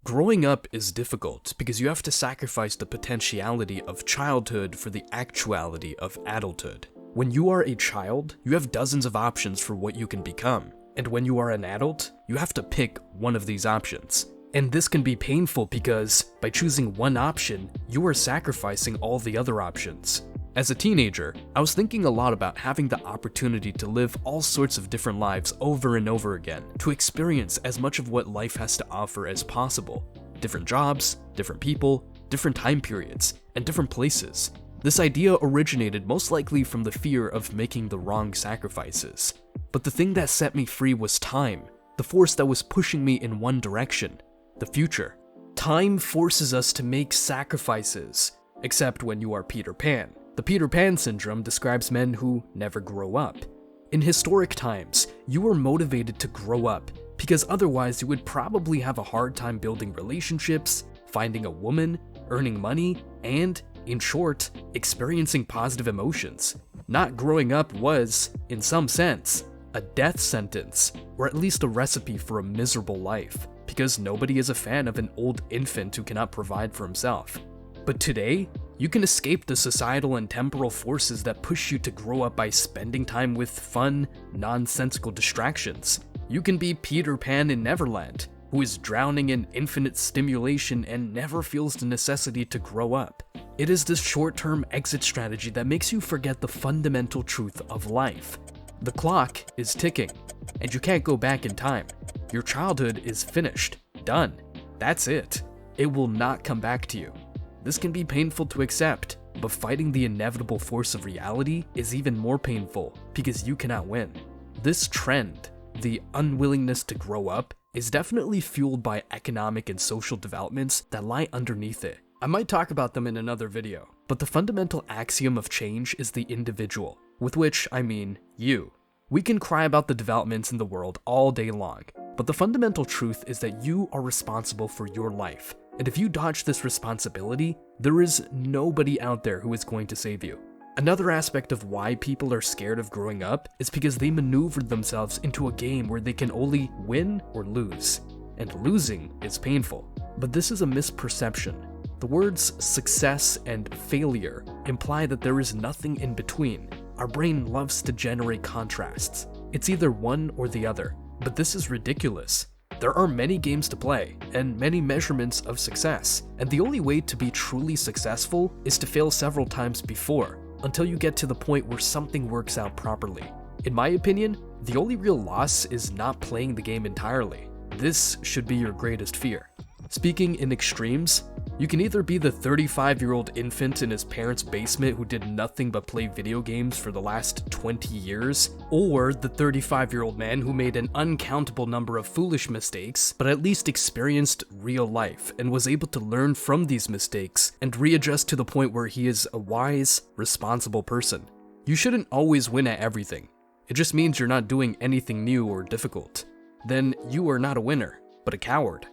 Growing up is difficult because you have to sacrifice the potentiality of childhood for the actuality of adulthood. When you are a child, you have dozens of options for what you can become, and when you are an adult, you have to pick one of these options. And this can be painful because, by choosing one option, you are sacrificing all the other options. As a teenager, I was thinking a lot about having the opportunity to live all sorts of different lives over and over again, to experience as much of what life has to offer as possible. Different jobs, different people, different time periods, and different places. This idea originated most likely from the fear of making the wrong sacrifices. But the thing that set me free was time, the force that was pushing me in one direction, the future. Time forces us to make sacrifices, except when you are Peter Pan. The Peter Pan syndrome describes men who never grow up. In historic times, you were motivated to grow up because otherwise you would probably have a hard time building relationships, finding a woman, earning money, and, in short, experiencing positive emotions. Not growing up was, in some sense, a death sentence, or at least a recipe for a miserable life, because nobody is a fan of an old infant who cannot provide for himself. But today, you can escape the societal and temporal forces that push you to grow up by spending time with fun, nonsensical distractions. You can be Peter Pan in Neverland, who is drowning in infinite stimulation and never feels the necessity to grow up. It is this short-term exit strategy that makes you forget the fundamental truth of life. The clock is ticking, and you can't go back in time. Your childhood is finished, done. That's it. It will not come back to you. This can be painful to accept, but fighting the inevitable force of reality is even more painful because you cannot win. This trend, the unwillingness to grow up, is definitely fueled by economic and social developments that lie underneath it. I might talk about them in another video, but the fundamental axiom of change is the individual, with which I mean you. We can cry about the developments in the world all day long, but the fundamental truth is that you are responsible for your life. And if you dodge this responsibility, there is nobody out there who is going to save you. Another aspect of why people are scared of growing up is because they maneuvered themselves into a game where they can only win or lose. And losing is painful. But this is a misperception. The words success and failure imply that there is nothing in between. Our brain loves to generate contrasts. It's either one or the other. But this is ridiculous. There are many games to play, and many measurements of success, and the only way to be truly successful is to fail several times before, until you get to the point where something works out properly. In my opinion, the only real loss is not playing the game entirely. This should be your greatest fear. Speaking in extremes, you can either be the 35-year-old infant in his parents' basement who did nothing but play video games for the last 20 years, or the 35-year-old man who made an uncountable number of foolish mistakes, but at least experienced real life and was able to learn from these mistakes and readjust to the point where he is a wise, responsible person. You shouldn't always win at everything. It just means you're not doing anything new or difficult. Then you are not a winner, but a coward.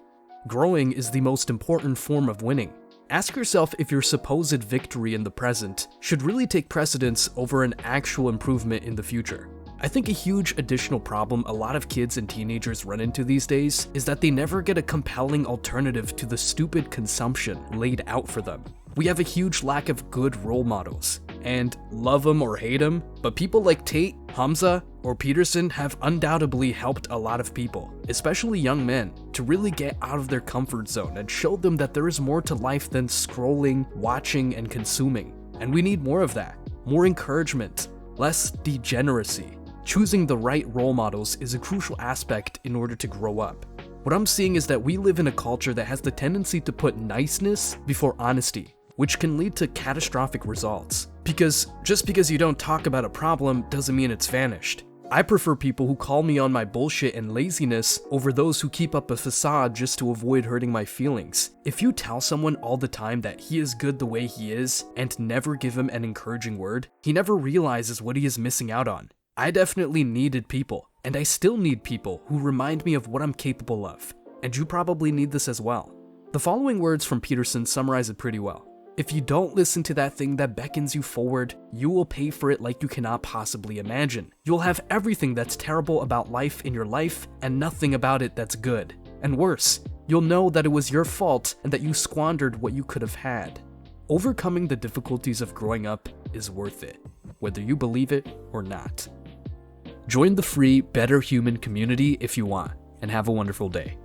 Growing is the most important form of winning. Ask yourself if your supposed victory in the present should really take precedence over an actual improvement in the future. I think a huge additional problem a lot of kids and teenagers run into these days is that they never get a compelling alternative to the stupid consumption laid out for them. We have a huge lack of good role models, and love them or hate them, but people like Tate, Hamza, or Peterson have undoubtedly helped a lot of people, especially young men, to really get out of their comfort zone and show them that there is more to life than scrolling, watching, and consuming. And we need more of that. More encouragement, less degeneracy. Choosing the right role models is a crucial aspect in order to grow up. What I'm seeing is that we live in a culture that has the tendency to put niceness before honesty, which can lead to catastrophic results. Because just because you don't talk about a problem doesn't mean it's vanished. I prefer people who call me on my bullshit and laziness over those who keep up a facade just to avoid hurting my feelings. If you tell someone all the time that he is good the way he is and never give him an encouraging word, he never realizes what he is missing out on. I definitely needed people, and I still need people who remind me of what I'm capable of. And you probably need this as well. The following words from Peterson summarize it pretty well. If you don't listen to that thing that beckons you forward, you will pay for it like you cannot possibly imagine. You'll have everything that's terrible about life in your life and nothing about it that's good. And worse, you'll know that it was your fault and that you squandered what you could have had. Overcoming the difficulties of growing up is worth it, whether you believe it or not. Join the free Better Human community if you want, and have a wonderful day.